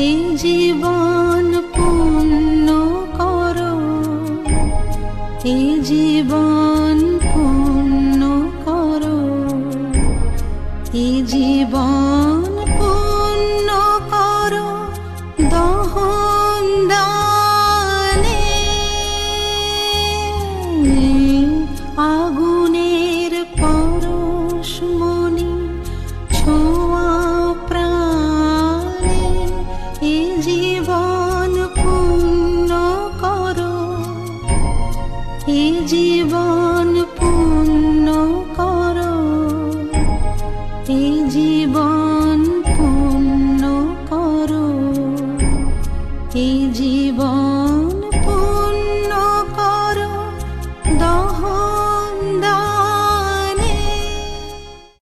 এই জীবন পূর্ণ করো, এই জীবন পূর্ণ করো, এই জীবন পূর্ণ করো দহন দানে। আগুনের পরশমণি ছোঁয়া প্রাণে, এই জীবন পূর্ণ করো, এই জীবন পূর্ণ করো, এই জীবন